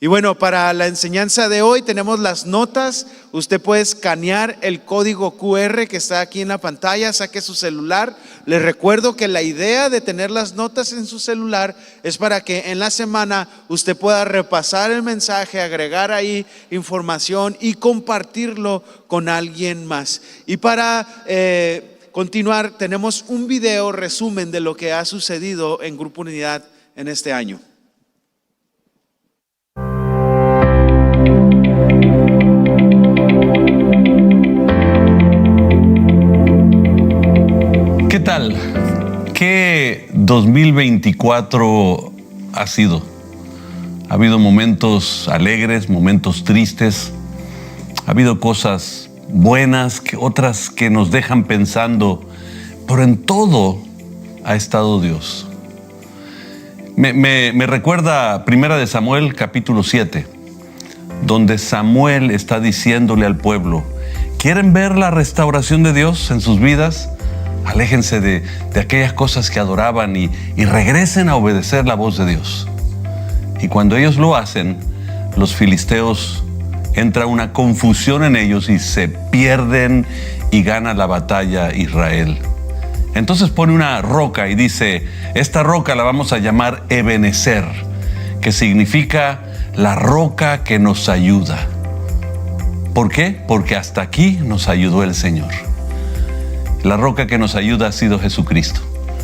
Y bueno, para la enseñanza de hoy tenemos las notas. Usted puede escanear el código QR que está aquí en la pantalla, saque su celular. Les recuerdo que la idea de tener las notas en su celular es para que en la semana usted pueda repasar el mensaje, agregar ahí información y compartirlo con alguien más. Y para continuar, tenemos un video resumen de lo que ha sucedido en Grupo Unidad en este año. ¿Qué tal? ¿Qué 2024 ha sido? Ha habido momentos alegres, momentos tristes, ha habido cosas buenas, otras que nos dejan pensando, pero en todo ha estado Dios. Me recuerda 1 Samuel capítulo 7, donde Samuel está diciéndole al pueblo: ¿quieren ver la restauración de Dios en sus vidas? Aléjense de aquellas cosas que adoraban y regresen a obedecer la voz de Dios. Y cuando ellos lo hacen, los filisteos, entra una confusión en ellos y se pierden y gana la batalla Israel. Entonces pone una roca y dice: esta roca la vamos a llamar Ebenezer, que significa la roca que nos ayuda. ¿Por qué? Porque hasta aquí nos ayudó el Señor. La roca que nos ayuda ha sido Jesucristo.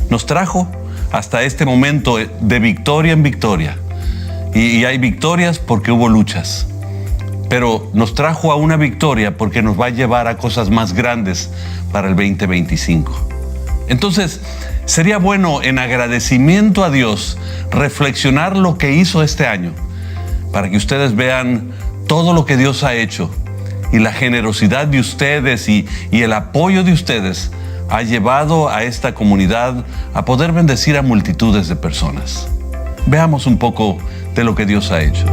Nos trajo hasta este momento de victoria en victoria. Y hay victorias porque hubo luchas. Pero nos trajo a una victoria porque nos va a llevar a cosas más grandes para el 2025. Entonces, sería bueno, en agradecimiento a Dios, reflexionar lo que hizo este año, para que ustedes vean todo lo que Dios ha hecho. Y la generosidad de ustedes y el apoyo de ustedes ha llevado a esta comunidad a poder bendecir a multitudes de personas. Veamos un poco de lo que Dios ha hecho.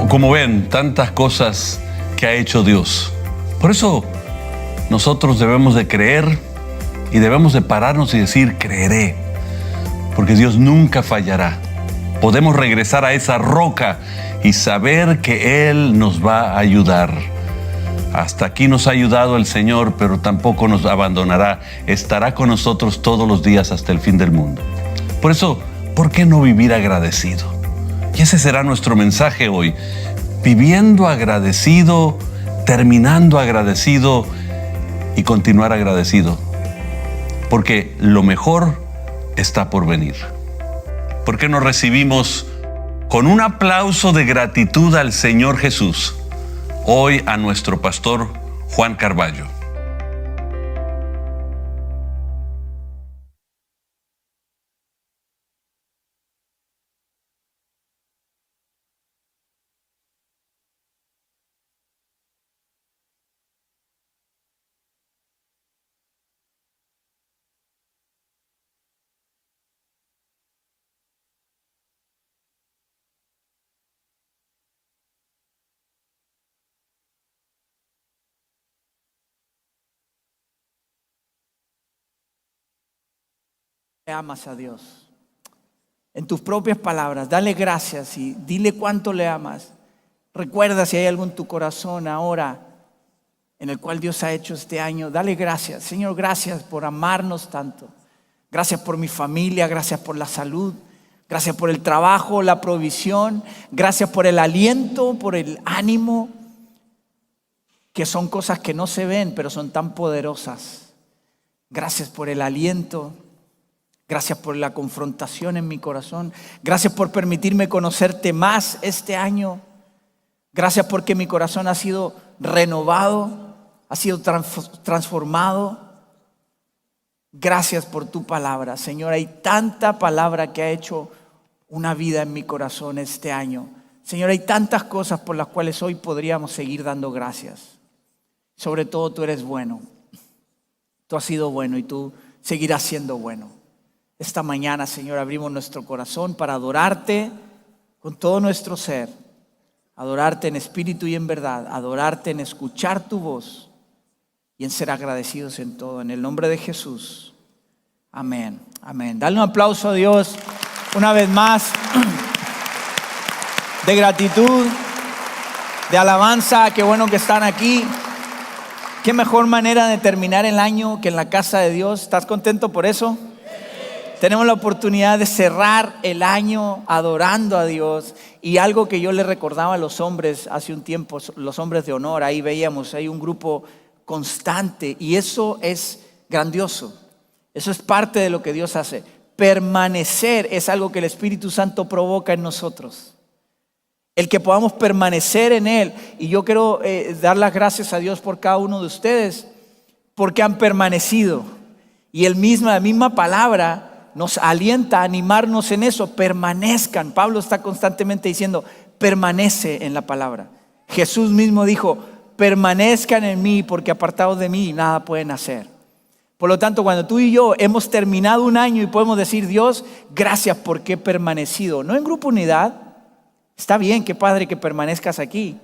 Como ven, tantas cosas que ha hecho Dios. Por eso nosotros debemos de creer y debemos de pararnos y decir: creeré, porque Dios nunca fallará. Podemos regresar a esa roca y saber que Él nos va a ayudar. Hasta aquí nos ha ayudado el Señor, pero tampoco nos abandonará. Estará con nosotros todos los días hasta el fin del mundo. Por eso, ¿por qué no vivir agradecido? Y ese será nuestro mensaje hoy. Viviendo agradecido, terminando agradecido y continuar agradecido. Porque lo mejor está por venir. ¿Por qué no recibimos con un aplauso de gratitud al Señor Jesús hoy a nuestro pastor Juan Carballo? Amas a Dios. En tus propias palabras, dale gracias y dile cuánto le amas. Recuerda si hay algo en tu corazón ahora en el cual Dios ha hecho este año. Dale gracias. Señor, gracias por amarnos tanto. Gracias por mi familia, gracias por la salud, gracias por el trabajo, la provisión, gracias por el aliento, por el ánimo, que son cosas que no se ven, pero son tan poderosas. Gracias por el aliento. Gracias por la confrontación en mi corazón. Gracias por permitirme conocerte más este año. Gracias porque mi corazón ha sido renovado, ha sido transformado. Gracias por tu palabra, Señor. Hay tanta palabra que ha hecho una vida en mi corazón este año. Señor, hay tantas cosas por las cuales hoy podríamos seguir dando gracias. Sobre todo tú eres bueno. Tú has sido bueno y tú seguirás siendo bueno. Esta mañana, Señor, abrimos nuestro corazón para adorarte con todo nuestro ser. Adorarte en espíritu y en verdad. Adorarte en escuchar tu voz y en ser agradecidos en todo. En el nombre de Jesús. Amén. Amén. Dale un aplauso a Dios una vez más. De gratitud, de alabanza. Qué bueno que están aquí. Qué mejor manera de terminar el año que en la casa de Dios. ¿Estás contento por eso? Tenemos la oportunidad de cerrar el año adorando a Dios. Y algo que yo le recordaba a los hombres hace un tiempo, los hombres de honor, ahí veíamos, hay un grupo constante y eso es grandioso. Eso es parte de lo que Dios hace. Permanecer es algo que el Espíritu Santo provoca en nosotros. El que podamos permanecer en Él. Y yo quiero dar las gracias a Dios por cada uno de ustedes porque han permanecido. Y la misma palabra nos alienta a animarnos en eso. Permanezcan. Pablo está constantemente diciendo, permanece en la palabra. Jesús mismo dijo, permanezcan en mí porque apartados de mí nada pueden hacer. Por lo tanto, cuando tú y yo hemos terminado un año y podemos decir, Dios, gracias porque he permanecido. No en grupo unidad. Está bien, qué padre que permanezcas aquí.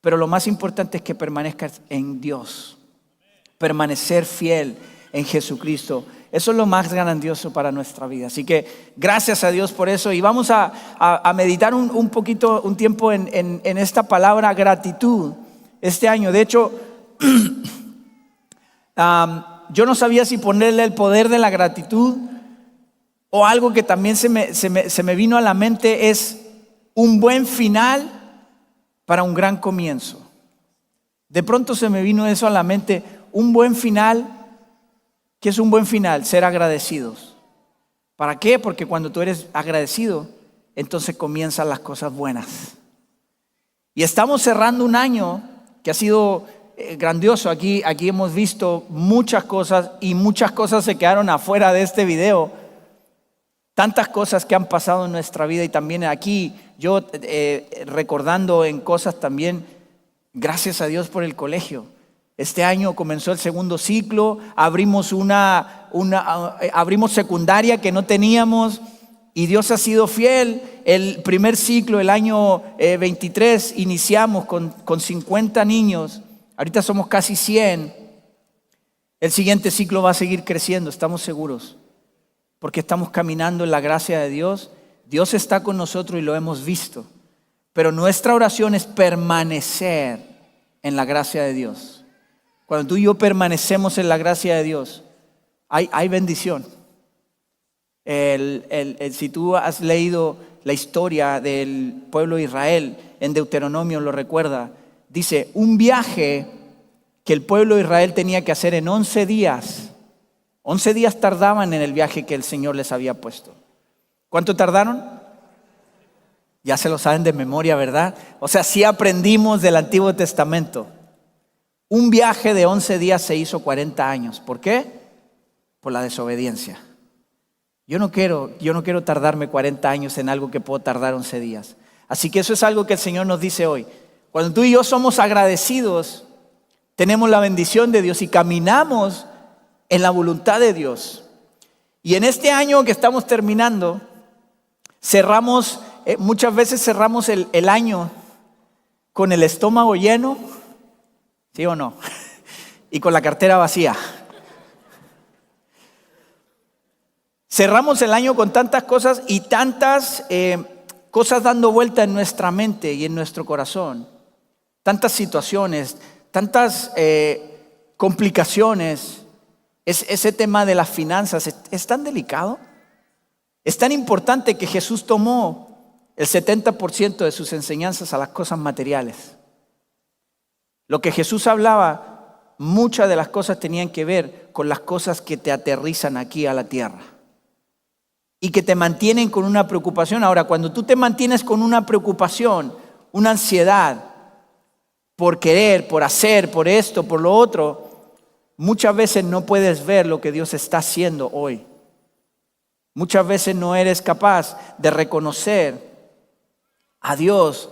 Pero lo más importante es que permanezcas en Dios. Permanecer fiel en Jesucristo. Eso es lo más grandioso para nuestra vida. Así que gracias a Dios por eso. Y vamos a meditar un poquito, un tiempo en esta palabra gratitud este año. De hecho, yo no sabía si ponerle el poder de la gratitud o algo que también se me vino a la mente es un buen final para un gran comienzo. De pronto se me vino eso a la mente, un buen final. ¿Qué es un buen final? Ser agradecidos. ¿Para qué? Porque cuando tú eres agradecido, entonces comienzan las cosas buenas. Y estamos cerrando un año que ha sido grandioso. Aquí hemos visto muchas cosas y muchas cosas se quedaron afuera de este video. Tantas cosas que han pasado en nuestra vida y también aquí yo recordando en cosas también, gracias a Dios por el colegio. Este año comenzó el segundo ciclo, abrimos abrimos secundaria que no teníamos y Dios ha sido fiel. El primer ciclo, el año 23, iniciamos con 50 niños, ahorita somos casi 100. El siguiente ciclo va a seguir creciendo, estamos seguros, porque estamos caminando en la gracia de Dios, Dios está con nosotros y lo hemos visto. Pero nuestra oración es permanecer en la gracia de Dios. Cuando tú y yo permanecemos en la gracia de Dios, hay bendición. Si tú has leído la historia del pueblo de Israel, en Deuteronomio lo recuerda, dice, un viaje que el pueblo de Israel tenía que hacer en 11 días. 11 días tardaban en el viaje que el Señor les había puesto. ¿Cuánto tardaron? Ya se lo saben de memoria, ¿verdad? O sea, sí aprendimos del Antiguo Testamento. Un viaje de 11 días se hizo 40 años. ¿Por qué? Por la desobediencia. Yo no quiero tardarme 40 años en algo que puedo tardar 11 días. Así que eso es algo que el Señor nos dice hoy. Cuando tú y yo somos agradecidos, tenemos la bendición de Dios y caminamos en la voluntad de Dios. Y en este año que estamos terminando, muchas veces cerramos el año con el estómago lleno, ¿sí o no? Y con la cartera vacía. Cerramos el año con tantas cosas y tantas cosas dando vuelta en nuestra mente y en nuestro corazón. Tantas situaciones, tantas complicaciones. Ese tema de las finanzas es tan delicado. Es tan importante que Jesús tomó el 70% de sus enseñanzas a las cosas materiales. Lo que Jesús hablaba, muchas de las cosas tenían que ver con las cosas que te aterrizan aquí a la tierra y que te mantienen con una preocupación. Ahora, cuando tú te mantienes con una preocupación, una ansiedad por querer, por hacer, por esto, por lo otro, muchas veces no puedes ver lo que Dios está haciendo hoy. Muchas veces no eres capaz de reconocer a Dios,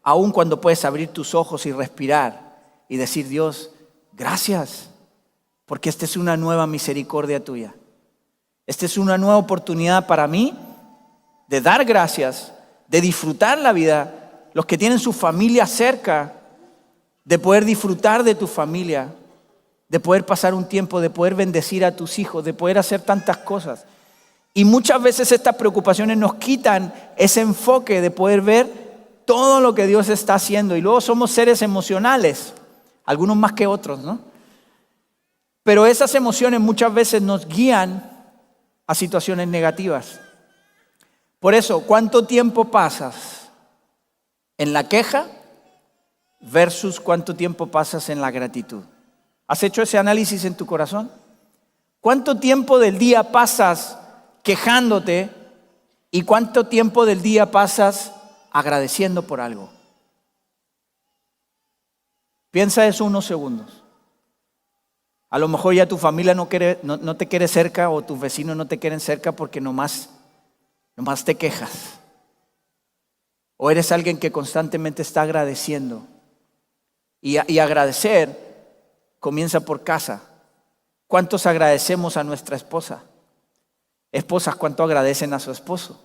aun cuando puedes abrir tus ojos y respirar y decir, Dios, gracias, porque esta es una nueva misericordia tuya. Esta es una nueva oportunidad para mí de dar gracias, de disfrutar la vida. Los que tienen su familia cerca, de poder disfrutar de tu familia, de poder pasar un tiempo, de poder bendecir a tus hijos, de poder hacer tantas cosas. Y muchas veces estas preocupaciones nos quitan ese enfoque de poder ver todo lo que Dios está haciendo. Y luego somos seres emocionales, algunos más que otros, ¿no? Pero esas emociones muchas veces nos guían a situaciones negativas. Por eso, ¿cuánto tiempo pasas en la queja versus cuánto tiempo pasas en la gratitud? ¿Has hecho ese análisis en tu corazón? ¿Cuánto tiempo del día pasas quejándote y cuánto tiempo del día pasas agradeciendo por algo? Piensa eso unos segundos. A lo mejor ya tu familia no te quiere cerca o tus vecinos no te quieren cerca porque nomás te quejas. O eres alguien que constantemente está agradeciendo. Y agradecer comienza por casa. ¿Cuántos agradecemos a nuestra esposa? Esposas, ¿cuánto agradecen a su esposo?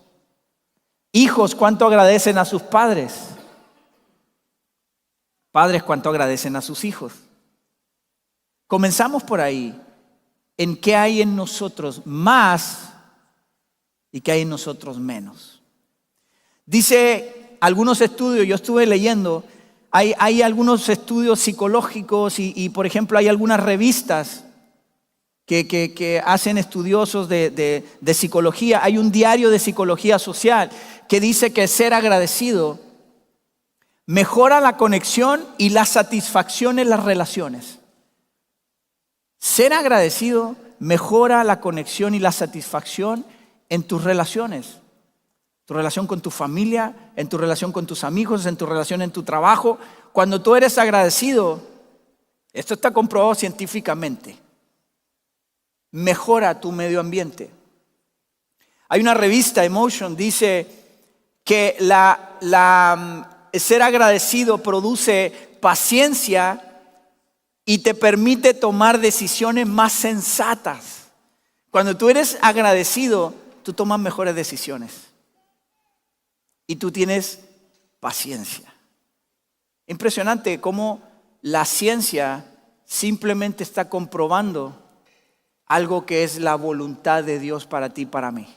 Hijos, ¿cuánto agradecen a sus padres? Padres, ¿cuánto agradecen a sus hijos? Comenzamos por ahí, en qué hay en nosotros más y qué hay en nosotros menos. Dice algunos estudios, yo estuve leyendo, hay algunos estudios psicológicos y por ejemplo hay algunas revistas que hacen estudiosos de psicología. Hay un diario de psicología social que dice que ser agradecido mejora la conexión y la satisfacción en las relaciones. Ser agradecido mejora la conexión y la satisfacción en tus relaciones. Tu relación con tu familia, en tu relación con tus amigos, en tu relación en tu trabajo. Cuando tú eres agradecido, esto está comprobado científicamente, mejora tu medio ambiente. Hay una revista, Emotion, dice que ser agradecido produce paciencia y te permite tomar decisiones más sensatas. Cuando tú eres agradecido, tú tomas mejores decisiones. Y tú tienes paciencia. Impresionante cómo la ciencia simplemente está comprobando algo que es la voluntad de Dios para ti y para mí.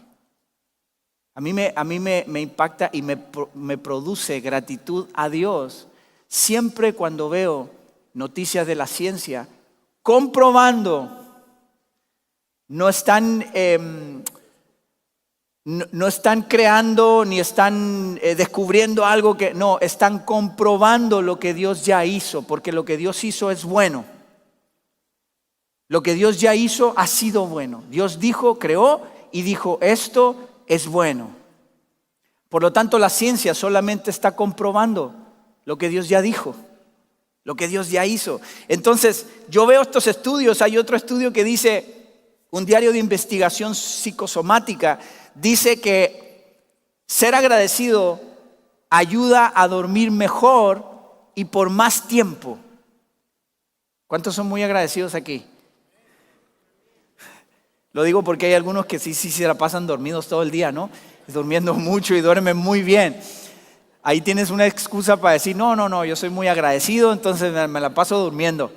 A mí me impacta y me produce gratitud a Dios siempre cuando veo noticias de la ciencia comprobando, no están creando ni están descubriendo algo que no, están comprobando lo que Dios ya hizo, porque lo que Dios hizo es bueno. Lo que Dios ya hizo ha sido bueno. Dios dijo, creó y dijo, esto es bueno. Por lo tanto, la ciencia solamente está comprobando lo que Dios ya dijo, lo que Dios ya hizo. Entonces, yo veo estos estudios. Hay otro estudio que dice, un diario de investigación psicosomática, dice que ser agradecido ayuda a dormir mejor y por más tiempo. ¿Cuántos son muy agradecidos aquí? Lo digo porque hay algunos que sí se la pasan dormidos todo el día, ¿no? Durmiendo mucho y duermen muy bien. Ahí tienes una excusa para decir, no, yo soy muy agradecido, entonces me la paso durmiendo.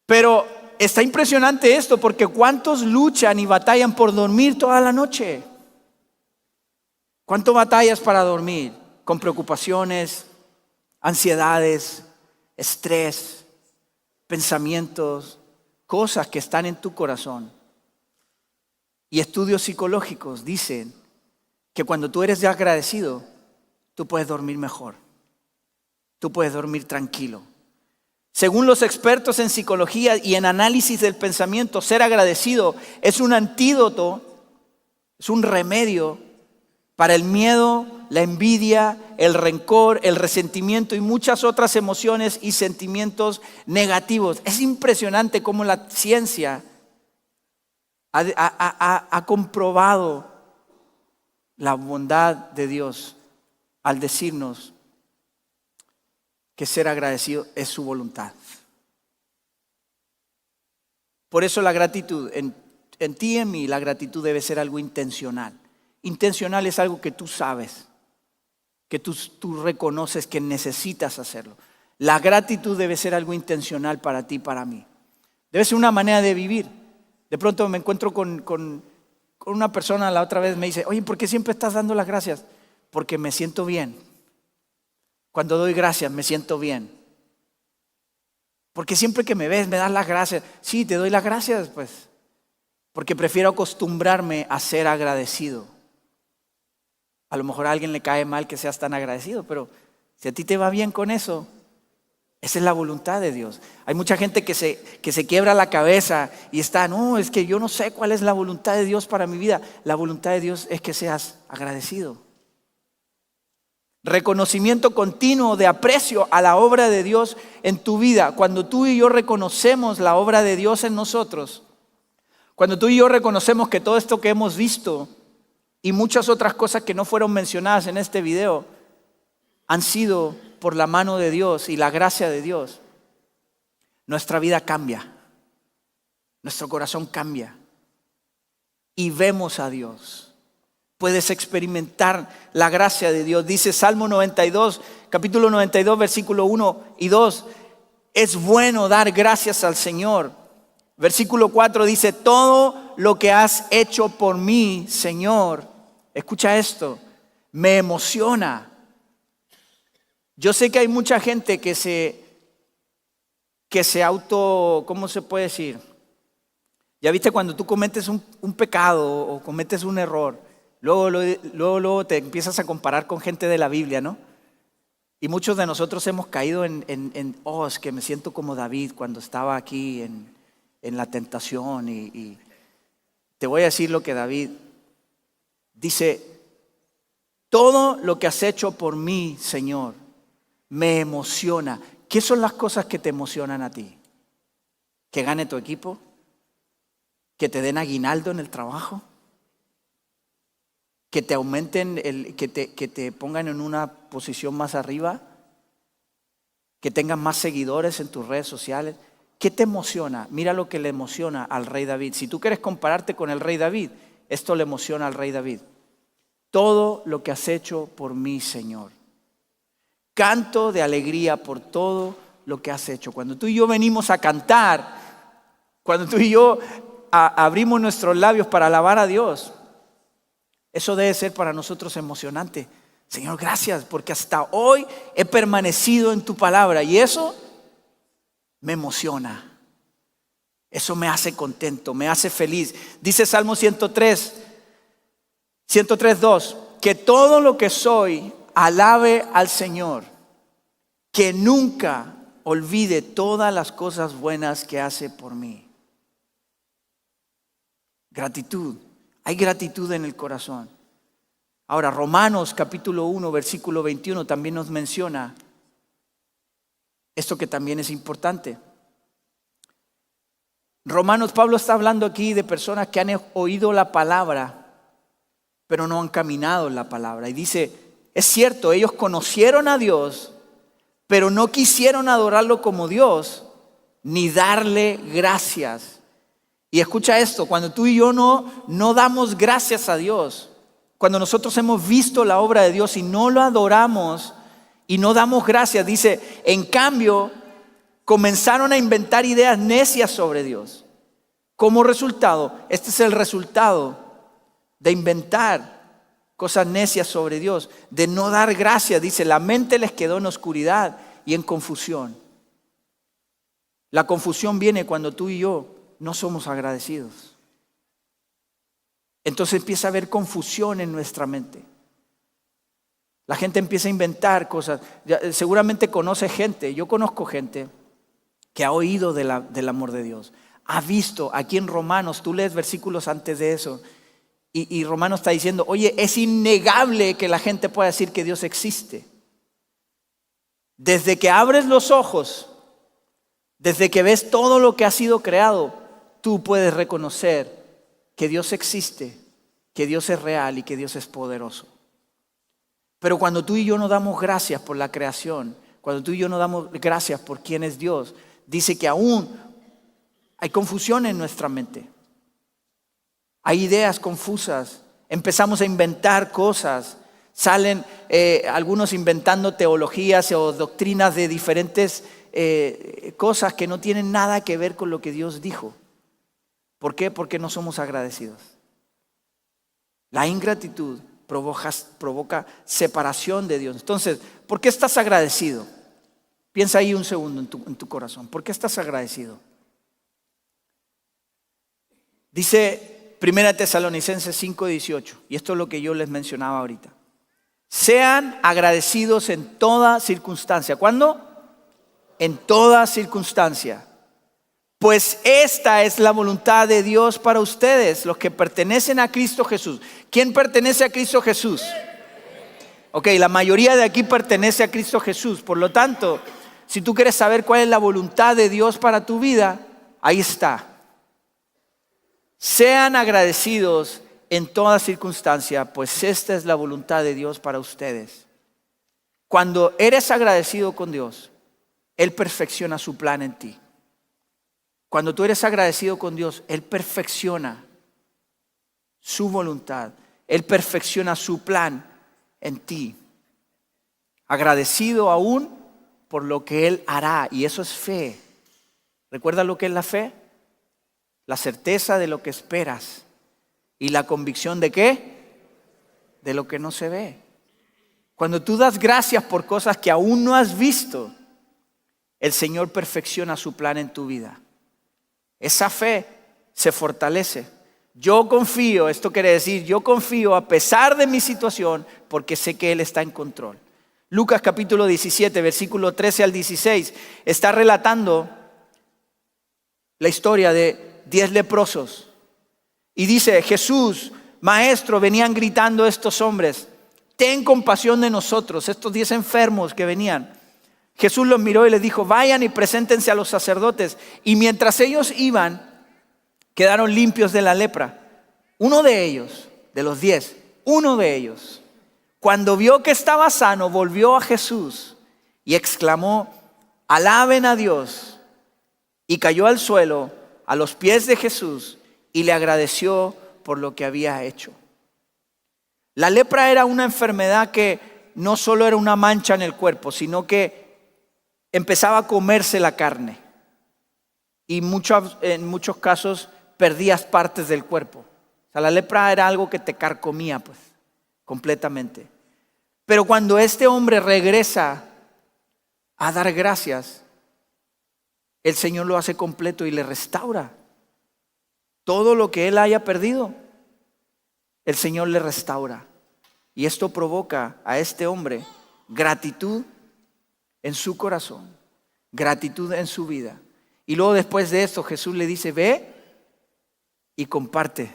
Pero está impresionante esto, porque ¿cuántos luchan y batallan por dormir toda la noche? ¿Cuánto batallas para dormir? Con preocupaciones, ansiedades, estrés, pensamientos, cosas que están en tu corazón. Y estudios psicológicos dicen que cuando tú eres ya agradecido, tú puedes dormir mejor. Tú puedes dormir tranquilo. Según los expertos en psicología y en análisis del pensamiento, ser agradecido es un antídoto, es un remedio para el miedo, la envidia, el rencor, el resentimiento y muchas otras emociones y sentimientos negativos. Es impresionante cómo la ciencia ha comprobado la bondad de Dios al decirnos que ser agradecido es su voluntad. Por eso la gratitud, en ti y en mí, la gratitud debe ser algo intencional. Intencional es algo que tú sabes, que tú reconoces que necesitas hacerlo. La gratitud debe ser algo intencional para ti y para mí. Debe ser una manera de vivir. De pronto me encuentro con una persona, la otra vez me dice, oye, ¿por qué siempre estás dando las gracias? Porque me siento bien. Cuando doy gracias me siento bien. Porque siempre que me ves me das las gracias. Sí, te doy las gracias, pues. Porque prefiero acostumbrarme a ser agradecido. A lo mejor a alguien le cae mal que seas tan agradecido, pero si a ti te va bien con eso, esa es la voluntad de Dios. Hay mucha gente que se quiebra la cabeza y está, no, es que yo no sé cuál es la voluntad de Dios para mi vida. La voluntad de Dios es que seas agradecido. Reconocimiento continuo de aprecio a la obra de Dios en tu vida. Cuando tú y yo reconocemos la obra de Dios en nosotros, cuando tú y yo reconocemos que todo esto que hemos visto y muchas otras cosas que no fueron mencionadas en este video han sido por la mano de Dios y la gracia de Dios, nuestra vida cambia, nuestro corazón cambia y vemos a Dios. Puedes experimentar la gracia de Dios. Dice Salmo 92, capítulo 92, versículo 1 y 2. Es bueno dar gracias al Señor. Versículo 4 dice, todo lo que has hecho por mí, Señor, escucha esto, me emociona. Yo sé que hay mucha gente que se ¿cómo se puede decir? Ya viste cuando tú cometes un pecado o cometes un error, luego te empiezas a comparar con gente de la Biblia, ¿no? Y muchos de nosotros hemos caído es que me siento como David cuando estaba aquí en la tentación y te voy a decir lo que David dice, todo lo que has hecho por mí, Señor, me emociona. ¿Qué son las cosas que te emocionan a ti? ¿Que gane tu equipo? ¿Que te den aguinaldo en el trabajo? ¿Que te aumenten, que te pongan en una posición más arriba? ¿Que tengan más seguidores en tus redes sociales? ¿Qué te emociona? Mira lo que le emociona al rey David. Si tú quieres compararte con el rey David, esto le emociona al rey David. Todo lo que has hecho por mí, Señor. Canto de alegría por todo lo que has hecho. Cuando tú y yo venimos a cantar, cuando tú y yo abrimos nuestros labios para alabar a Dios, Eso debe ser para nosotros emocionante. Señor, gracias, porque hasta hoy he permanecido en tu palabra y eso me emociona. Eso me hace contento, me hace feliz. Dice Salmo 103:2, que todo lo que soy alabe al Señor, que nunca olvide todas las cosas buenas que hace por mí. Gratitud, hay gratitud en el corazón. Ahora, Romanos capítulo 1, versículo 21 también nos menciona esto que también es importante. Romanos, Pablo está hablando aquí de personas que han oído la palabra, pero no han caminado en la palabra. Y dice, es cierto, ellos conocieron a Dios, pero no quisieron adorarlo como Dios, ni darle gracias. Y escucha esto, cuando tú y yo no damos gracias a Dios, cuando nosotros hemos visto la obra de Dios y no lo adoramos y no damos gracias, dice, en cambio, comenzaron a inventar ideas necias sobre Dios. Como resultado, este es el resultado de inventar cosas necias sobre Dios, de no dar gracias. Dice, la mente les quedó en oscuridad y en confusión. La confusión viene cuando tú y yo no somos agradecidos. Entonces empieza a haber confusión en nuestra mente. La gente empieza a inventar cosas. Seguramente conoce gente, yo conozco gente que ha oído del amor de Dios. Ha visto, aquí en Romanos, tú lees versículos antes de eso, y Romanos está diciendo, oye, es innegable que la gente pueda decir que Dios existe. Desde que abres los ojos, desde que ves todo lo que ha sido creado, tú puedes reconocer que Dios existe, que Dios es real y que Dios es poderoso. Pero cuando tú y yo no damos gracias por la creación, cuando tú y yo no damos gracias por quién es Dios, dice que aún hay confusión en nuestra mente. Hay ideas confusas, empezamos a inventar cosas, salen algunos inventando teologías o doctrinas de diferentes cosas que no tienen nada que ver con lo que Dios dijo. ¿Por qué? Porque no somos agradecidos. La ingratitud provoca separación de Dios. Entonces, ¿por qué estás agradecido? Piensa ahí un segundo en tu corazón. ¿Por qué estás agradecido? Dice 1 Tesalonicenses 5:18, y esto es lo que yo les mencionaba ahorita. Sean agradecidos en toda circunstancia. ¿Cuándo? En toda circunstancia. Pues esta es la voluntad de Dios para ustedes, los que pertenecen a Cristo Jesús. ¿Quién pertenece a Cristo Jesús? Ok, la mayoría de aquí pertenece a Cristo Jesús. Por lo tanto, si tú quieres saber cuál es la voluntad de Dios para tu vida, ahí está. Sean agradecidos en toda circunstancia, pues esta es la voluntad de Dios para ustedes. Cuando eres agradecido con Dios, Él perfecciona su plan en ti. Cuando tú eres agradecido con Dios, Él perfecciona su voluntad. Él perfecciona su plan en ti. Agradecido aún por lo que Él hará. Y eso es fe. ¿Recuerda lo que es la fe? La certeza de lo que esperas. ¿Y la convicción de qué? De lo que no se ve. Cuando tú das gracias por cosas que aún no has visto, el Señor perfecciona su plan en tu vida. Esa fe se fortalece. Yo confío, esto quiere decir, yo confío a pesar de mi situación porque sé que Él está en control. Lucas capítulo 17, versículo 13 al 16, está relatando la historia de 10 leprosos. Y dice, Jesús, Maestro, venían gritando estos hombres, ten compasión de nosotros, estos 10 enfermos que venían. Jesús los miró y les dijo, vayan y preséntense a los sacerdotes. Y mientras ellos iban, quedaron limpios de la lepra. Uno de ellos, de los 10, uno de ellos, cuando vio que estaba sano, volvió a Jesús y exclamó, alaben a Dios. Y cayó al suelo a los pies de Jesús y le agradeció por lo que había hecho. La lepra era una enfermedad que no solo era una mancha en el cuerpo, sino que empezaba a comerse la carne y en muchos casos perdías partes del cuerpo. sea, la lepra era algo que te carcomía, pues, completamente. Pero cuando este hombre regresa a dar gracias, el Señor lo hace completo y le restaura. Todo lo que él haya perdido, el Señor le restaura. Y esto provoca a este hombre gratitud en su corazón, gratitud en su vida. Y luego después de esto Jesús le dice, ve y comparte.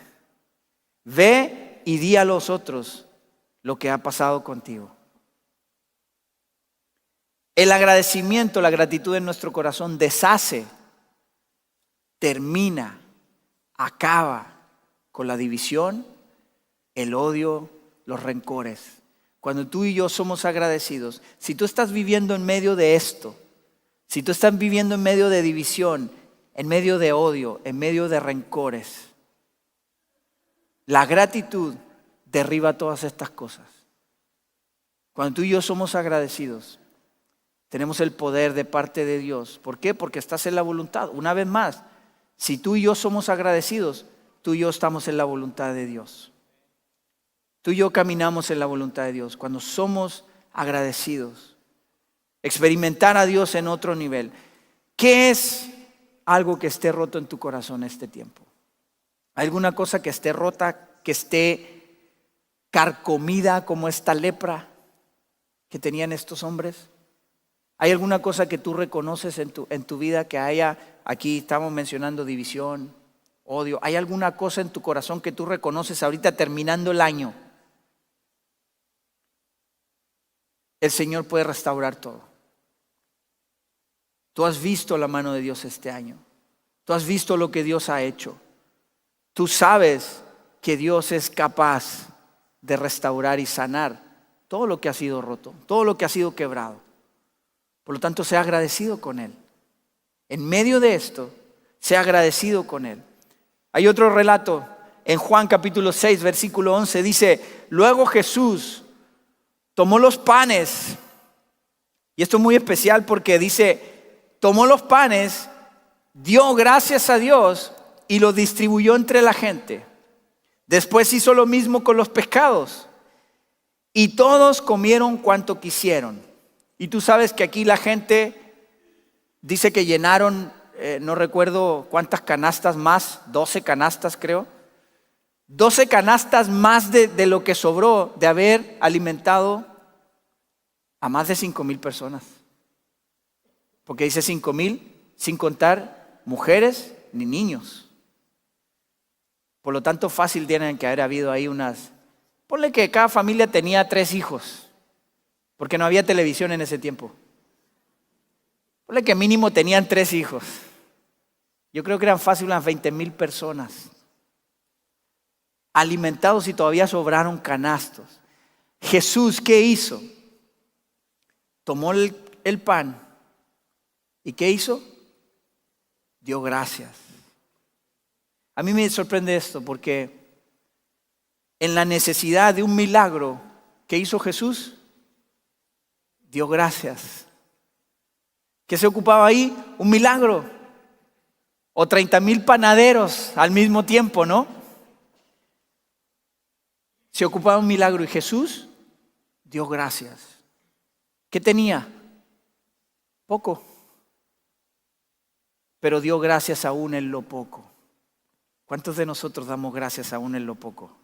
Ve y di a los otros lo que ha pasado contigo. El agradecimiento, la gratitud en nuestro corazón deshace, termina, acaba con la división, el odio, los rencores. Cuando tú y yo somos agradecidos, si tú estás viviendo en medio de esto, si tú estás viviendo en medio de división, en medio de odio, en medio de rencores, la gratitud derriba todas estas cosas. Cuando tú y yo somos agradecidos, tenemos el poder de parte de Dios. ¿Por qué? Porque estás en la voluntad. Una vez más, si tú y yo somos agradecidos, tú y yo estamos en la voluntad de Dios. Tú y yo caminamos en la voluntad de Dios. Cuando somos agradecidos, experimentar a Dios en otro nivel. ¿Qué es algo que esté roto en tu corazón este tiempo? ¿Hay alguna cosa que esté rota, que esté carcomida como esta lepra que tenían estos hombres? ¿Hay alguna cosa que tú reconoces en tu vida que haya, aquí estamos mencionando división, odio? ¿Hay alguna cosa en tu corazón que tú reconoces ahorita terminando el año? El Señor puede restaurar todo. Tú has visto la mano de Dios este año. Tú has visto lo que Dios ha hecho. Tú sabes que Dios es capaz de restaurar y sanar todo lo que ha sido roto, todo lo que ha sido quebrado. Por lo tanto, sea agradecido con Él. En medio de esto, sea agradecido con Él. Hay otro relato en Juan capítulo 6, versículo 11. Dice, luego Jesús tomó los panes. Y esto es muy especial porque dice, tomó los panes, dio gracias a Dios y los distribuyó entre la gente. Después hizo lo mismo con los pescados. Y todos comieron cuanto quisieron. Y tú sabes que aquí la gente dice que llenaron, no recuerdo cuántas canastas más, 12 canastas creo. 12 canastas más de lo que sobró de haber alimentado a más de 5,000 personas. Porque dice 5,000 sin contar mujeres ni niños. Por lo tanto, fácil tienen que haber habido ahí unas... Ponle que cada familia tenía 3 hijos. Porque no había televisión en ese tiempo. Ponle que mínimo tenían 3 hijos. Yo creo que eran fácil unas 20,000 personas. Alimentados y todavía sobraron canastos. Jesús, ¿qué hizo? Tomó el pan. ¿Y qué hizo? Dio gracias. A mí me sorprende esto porque en la necesidad de un milagro que hizo Jesús, dio gracias. ¿Qué se ocupaba ahí? Un milagro. O 30,000 panaderos al mismo tiempo, ¿no? Se ocupaba un milagro y Jesús dio gracias. ¿Qué tenía? Poco. Pero dio gracias aún en lo poco. ¿Cuántos de nosotros damos gracias aún en lo poco?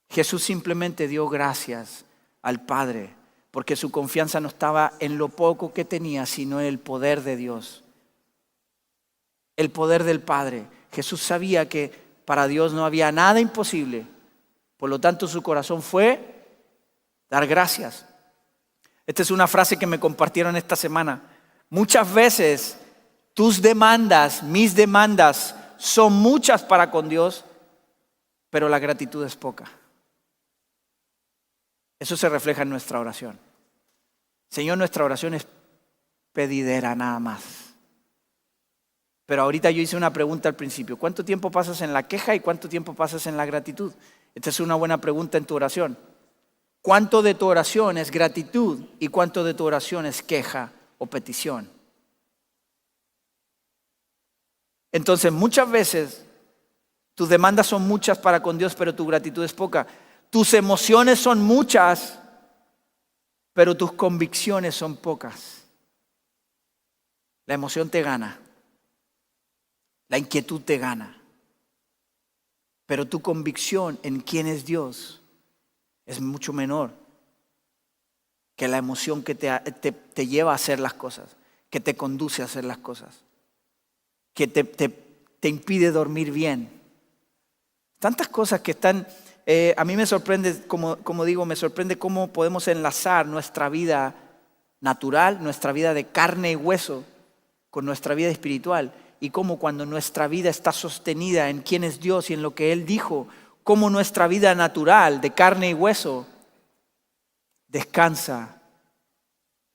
Jesús simplemente dio gracias al Padre, porque su confianza no estaba en lo poco que tenía, sino en el poder de Dios. El poder del Padre. Jesús sabía que para Dios no había nada imposible. Por lo tanto, su corazón fue dar gracias. Esta es una frase que me compartieron esta semana. Muchas veces tus demandas, mis demandas, son muchas para con Dios, pero la gratitud es poca. Eso se refleja en nuestra oración. Señor, nuestra oración es pedidera nada más. Pero ahorita yo hice una pregunta al principio. ¿Cuánto tiempo pasas en la queja y cuánto tiempo pasas en la gratitud? Esta es una buena pregunta en tu oración. ¿Cuánto de tu oración es gratitud y cuánto de tu oración es queja o petición? Entonces muchas veces Tus demandas son muchas para con Dios, pero tu gratitud es poca. Tus emociones son muchas, pero tus convicciones son pocas. La emoción te gana. La inquietud te gana. Pero tu convicción en quién es Dios es mucho menor que la emoción que te lleva a hacer las cosas, que te conduce a hacer las cosas, que te impide dormir bien. Tantas cosas que están, a mí me sorprende, como digo, me sorprende cómo podemos enlazar nuestra vida natural, nuestra vida de carne y hueso, con nuestra vida espiritual. Y cómo cuando nuestra vida está sostenida en quién es Dios y en lo que Él dijo, cómo nuestra vida natural de carne y hueso descansa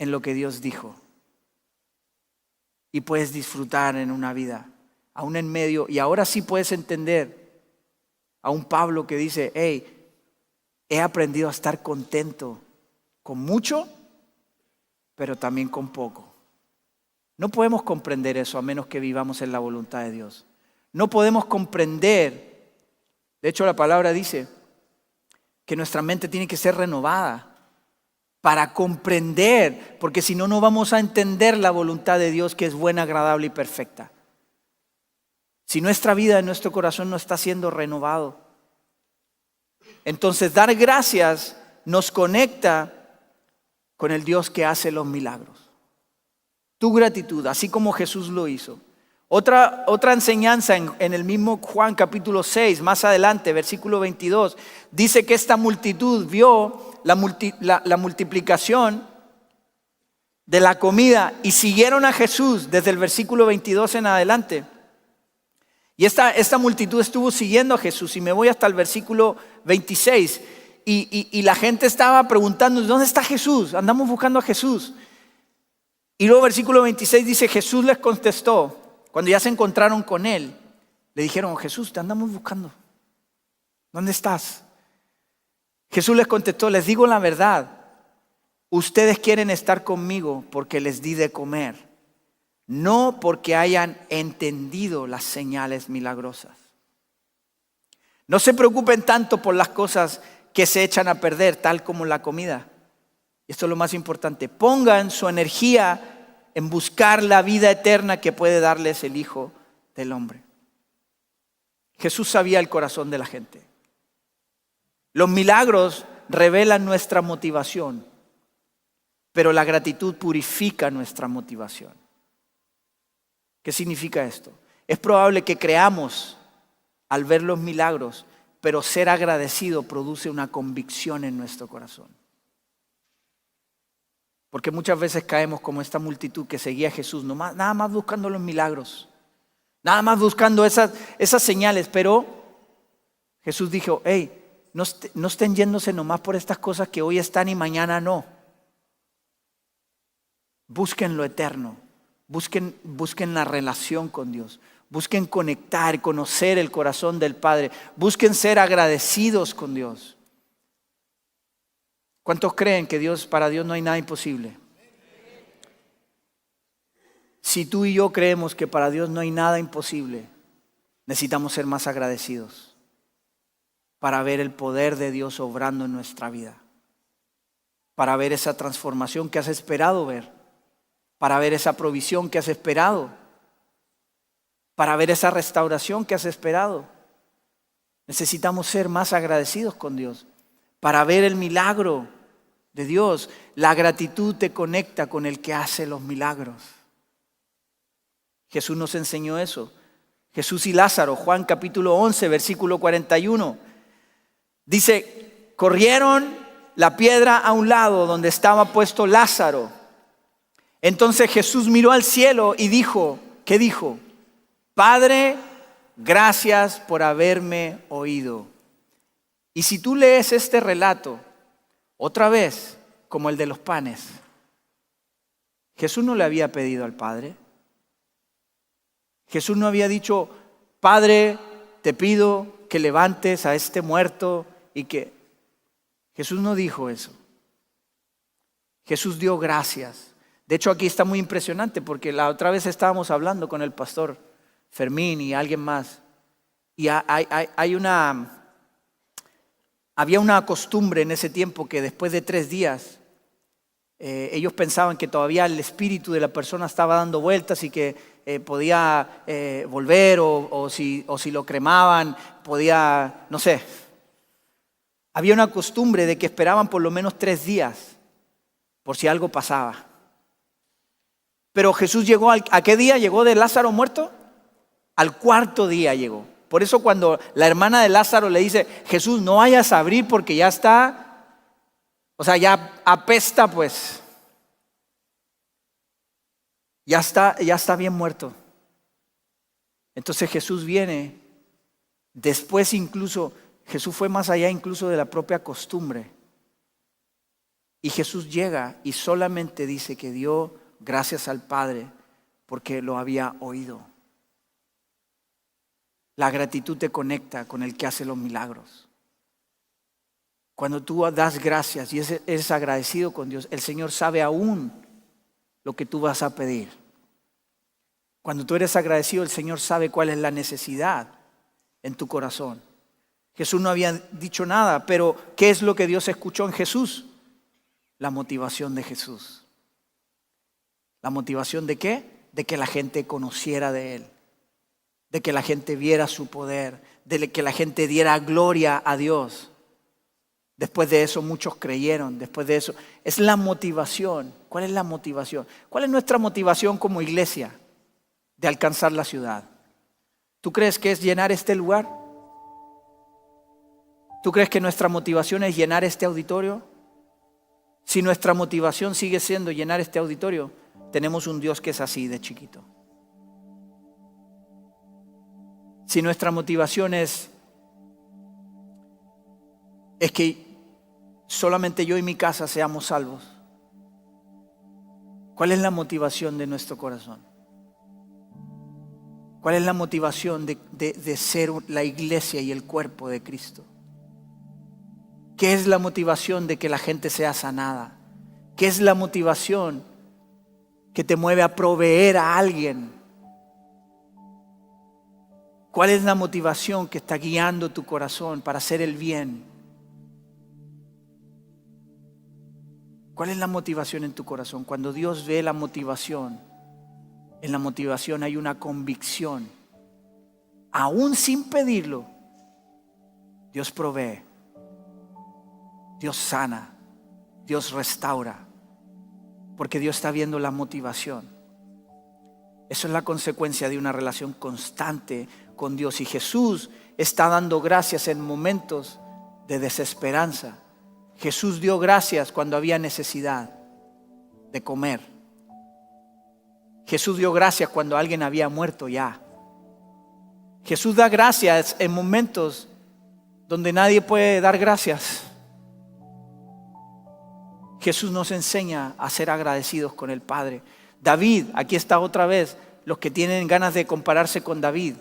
en lo que Dios dijo. Y puedes disfrutar en una vida, aún en medio, y ahora sí puedes entender a un Pablo que dice, hey, he aprendido a estar contento con mucho, pero también con poco. No podemos comprender eso a menos que vivamos en la voluntad de Dios. No podemos comprender, de hecho la palabra dice que nuestra mente tiene que ser renovada para comprender, porque si no, no vamos a entender la voluntad de Dios que es buena, agradable y perfecta. Si nuestra vida en nuestro corazón no está siendo renovado, entonces dar gracias nos conecta con el Dios que hace los milagros. Tu gratitud, así como Jesús lo hizo. Otra enseñanza en el mismo Juan capítulo 6, más adelante, versículo 22, dice que esta multitud vio la multiplicación de la comida y siguieron a Jesús desde el versículo 22 en adelante. Y esta multitud estuvo siguiendo a Jesús, y me voy hasta el versículo 26. Y la gente estaba preguntando, ¿dónde está Jesús? Andamos buscando a Jesús. Y luego versículo 26 dice, Jesús les contestó, cuando ya se encontraron con Él, le dijeron, Jesús, te andamos buscando. ¿Dónde estás? Jesús les contestó, les digo la verdad, ustedes quieren estar conmigo porque les di de comer, no porque hayan entendido las señales milagrosas. No se preocupen tanto por las cosas que se echan a perder, tal como la comida. Esto es lo más importante. Pongan su energía en buscar la vida eterna que puede darles el Hijo del Hombre. Jesús sabía el corazón de la gente. Los milagros revelan nuestra motivación, pero la gratitud purifica nuestra motivación. ¿Qué significa esto? Es probable que creamos al ver los milagros, pero ser agradecido produce una convicción en nuestro corazón. Porque muchas veces caemos como esta multitud que seguía a Jesús, nada más buscando los milagros, nada más buscando esas señales. Pero Jesús dijo, hey, no estén yéndose nomás por estas cosas que hoy están y mañana no. Busquen lo eterno, busquen la relación con Dios, busquen conectar, conocer el corazón del Padre, busquen ser agradecidos con Dios. ¿Cuántos creen que para Dios no hay nada imposible? Si tú y yo creemos que para Dios no hay nada imposible, necesitamos ser más agradecidos para ver el poder de Dios obrando en nuestra vida, para ver esa transformación que has esperado ver, para ver esa provisión que has esperado, para ver esa restauración que has esperado. Necesitamos ser más agradecidos con Dios para ver el milagro de Dios. La gratitud te conecta con el que hace los milagros. Jesús nos enseñó eso. Jesús y Lázaro, Juan capítulo 11, versículo 41. Dice, corrieron la piedra a un lado donde estaba puesto Lázaro. Entonces Jesús miró al cielo y dijo, ¿qué dijo? Padre, gracias por haberme oído. Y si tú lees este relato, otra vez, como el de los panes, Jesús no le había pedido al Padre. Jesús no había dicho, Padre, te pido que levantes a este muerto y que... Jesús no dijo eso. Jesús dio gracias. De hecho, aquí está muy impresionante porque la otra vez estábamos hablando con el pastor Fermín y alguien más. Y había una costumbre en ese tiempo que después de 3 días, ellos pensaban que todavía el espíritu de la persona estaba dando vueltas y que podía volver o si lo cremaban, podía, no sé. Había una costumbre de que esperaban por lo menos 3 días por si algo pasaba. Pero Jesús llegó, ¿a qué día llegó de Lázaro muerto? Al 4.º día llegó. Por eso cuando la hermana de Lázaro le dice, Jesús, no vayas a abrir porque ya está, o sea, ya apesta pues. Ya está bien muerto. Entonces Jesús viene, después incluso, Jesús fue más allá incluso de la propia costumbre. Y Jesús llega y solamente dice que dio gracias al Padre porque lo había oído. La gratitud te conecta con el que hace los milagros. Cuando tú das gracias y eres agradecido con Dios, el Señor sabe aún lo que tú vas a pedir. Cuando tú eres agradecido, el Señor sabe cuál es la necesidad en tu corazón. Jesús no había dicho nada, pero ¿qué es lo que Dios escuchó en Jesús? La motivación de Jesús. ¿La motivación de qué? De que la gente conociera de Él, de que la gente viera su poder, de que la gente diera gloria a Dios. Después de eso muchos creyeron, después de eso. Es la motivación. ¿Cuál es la motivación? ¿Cuál es nuestra motivación como iglesia de alcanzar la ciudad? ¿Tú crees que es llenar este lugar? ¿Tú crees que nuestra motivación es llenar este auditorio? Si nuestra motivación sigue siendo llenar este auditorio, tenemos un Dios que es así de chiquito. Si nuestra motivación es que solamente yo y mi casa seamos salvos, ¿cuál es la motivación de nuestro corazón? ¿Cuál es la motivación de ser la iglesia y el cuerpo de Cristo? ¿Qué es la motivación de que la gente sea sanada? ¿Qué es la motivación que te mueve a proveer a alguien? ¿Cuál es la motivación que está guiando tu corazón para hacer el bien? ¿Cuál es la motivación en tu corazón? Cuando Dios ve la motivación, en la motivación hay una convicción. Aún sin pedirlo, Dios provee, Dios sana, Dios restaura, porque Dios está viendo la motivación. Eso es la consecuencia de una relación constante con Dios. Y Jesús está dando gracias en momentos de desesperanza. Jesús dio gracias cuando había necesidad de comer. Jesús dio gracias cuando alguien había muerto ya. Jesús da gracias en momentos donde nadie puede dar gracias. Jesús nos enseña a ser agradecidos con el Padre. David, aquí está otra vez, los que tienen ganas de compararse con David.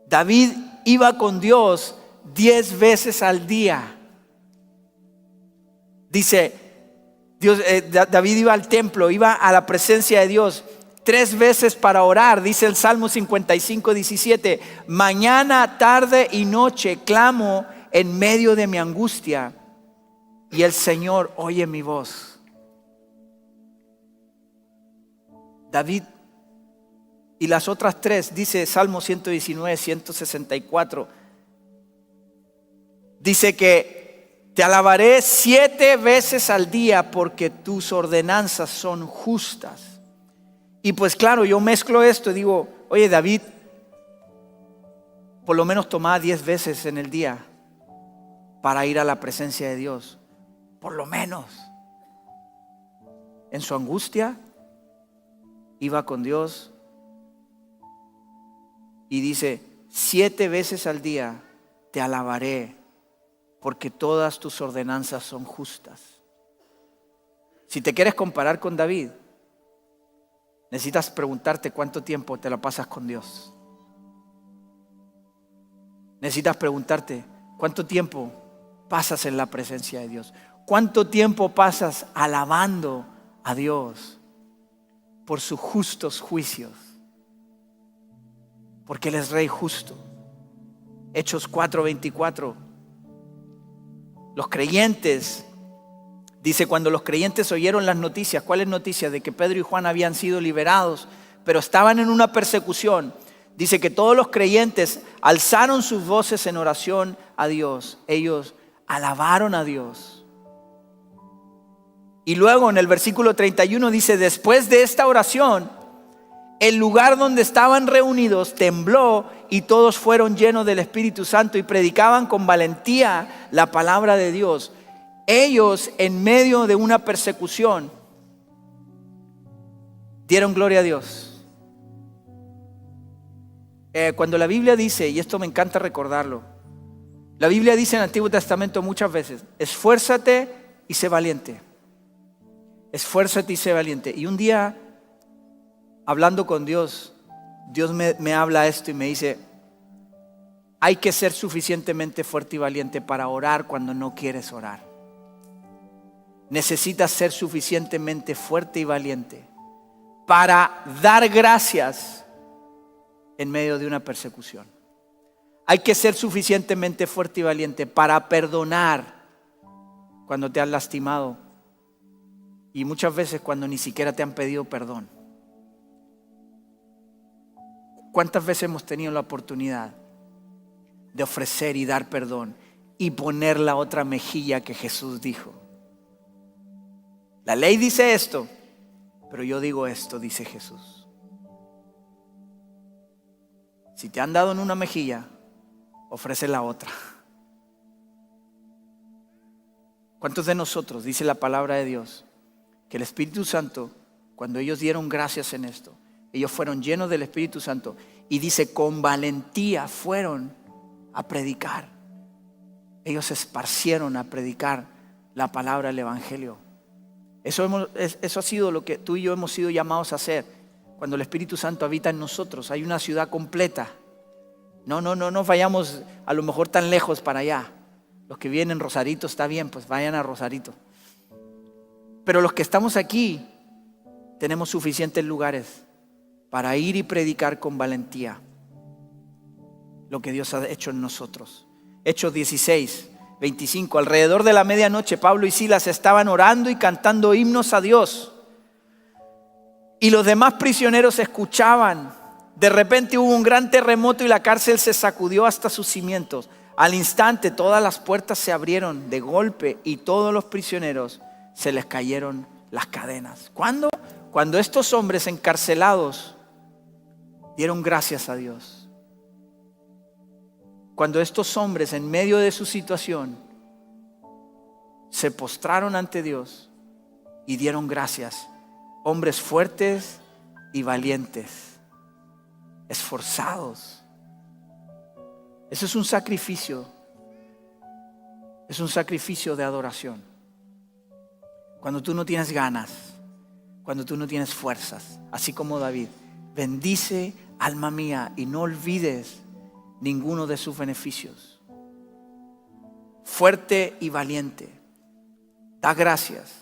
David iba con Dios 10 veces al día. Dice, David iba al templo, iba a la presencia de Dios 3 veces para orar. Dice el Salmo 55:17, mañana, tarde y noche clamo en medio de mi angustia y el Señor oye mi voz. David y las otras 3, dice Salmo 119, 164, dice que te alabaré 7 veces al día porque tus ordenanzas son justas. Y pues claro, yo mezclo esto y digo, oye, David por lo menos tomaba 10 veces en el día para ir a la presencia de Dios. Por lo menos. En su angustia iba con Dios y dice, 7 veces al día te alabaré porque todas tus ordenanzas son justas. Si te quieres comparar con David, necesitas preguntarte cuánto tiempo te la pasas con Dios. Necesitas preguntarte cuánto tiempo pasas en la presencia de Dios. ¿Cuánto tiempo pasas alabando a Dios por sus justos juicios? porque Él es Rey justo. Hechos 4:24. Los creyentes, dice, cuando los creyentes oyeron las noticias, ¿cuáles noticias? De que Pedro y Juan habían sido liberados, pero estaban en una persecución. Dice que todos los creyentes alzaron sus voces en oración a Dios. Ellos alabaron a Dios. Y luego en el versículo 31 dice, después de esta oración, el lugar donde estaban reunidos tembló y todos fueron llenos del Espíritu Santo y predicaban con valentía la palabra de Dios. Ellos, en medio de una persecución, dieron gloria a Dios. Cuando la Biblia dice, y esto me encanta recordarlo, la Biblia dice en el Antiguo Testamento muchas veces, esfuérzate y sé valiente. Esfuérzate y sé valiente. Y un día, hablando con Dios, Dios me habla esto y me dice, hay que ser suficientemente fuerte y valiente para orar cuando no quieres orar. Necesitas ser suficientemente fuerte y valiente para dar gracias en medio de una persecución. Hay que ser suficientemente fuerte y valiente para perdonar cuando te han lastimado y muchas veces cuando ni siquiera te han pedido perdón. ¿Cuántas veces hemos tenido la oportunidad de ofrecer y dar perdón y poner la otra mejilla que Jesús dijo? La ley dice esto, pero yo digo esto, dice Jesús. Si te han dado en una mejilla, ofrece la otra. ¿Cuántos de nosotros, dice la palabra de Dios, que el Espíritu Santo, cuando ellos dieron gracias en esto, ellos fueron llenos del Espíritu Santo y dice, con valentía fueron a predicar? Ellos se esparcieron a predicar la palabra del Evangelio. Eso ha sido lo que tú y yo hemos sido llamados a hacer. Cuando el Espíritu Santo habita en nosotros, hay una ciudad completa. No vayamos a lo mejor tan lejos para allá. Los que vienen en Rosarito está bien, pues vayan a Rosarito. Pero los que estamos aquí tenemos suficientes lugares para ir y predicar con valentía lo que Dios ha hecho en nosotros. Hechos 16:25. Alrededor de la medianoche, Pablo y Silas estaban orando y cantando himnos a Dios. Y los demás prisioneros escuchaban. De repente hubo un gran terremoto y la cárcel se sacudió hasta sus cimientos. Al instante todas las puertas se abrieron de golpe y todos los prisioneros se les cayeron las cadenas. ¿Cuándo? Cuando estos hombres encarcelados dieron gracias a Dios. Cuando estos hombres en medio de su situación se postraron ante Dios y dieron gracias. Hombres fuertes y valientes, esforzados. Eso es un sacrificio. Es un sacrificio de adoración. Cuando tú no tienes ganas, cuando tú no tienes fuerzas, así como David, bendice alma mía y no olvides ninguno de sus beneficios. Fuerte y valiente. Da gracias.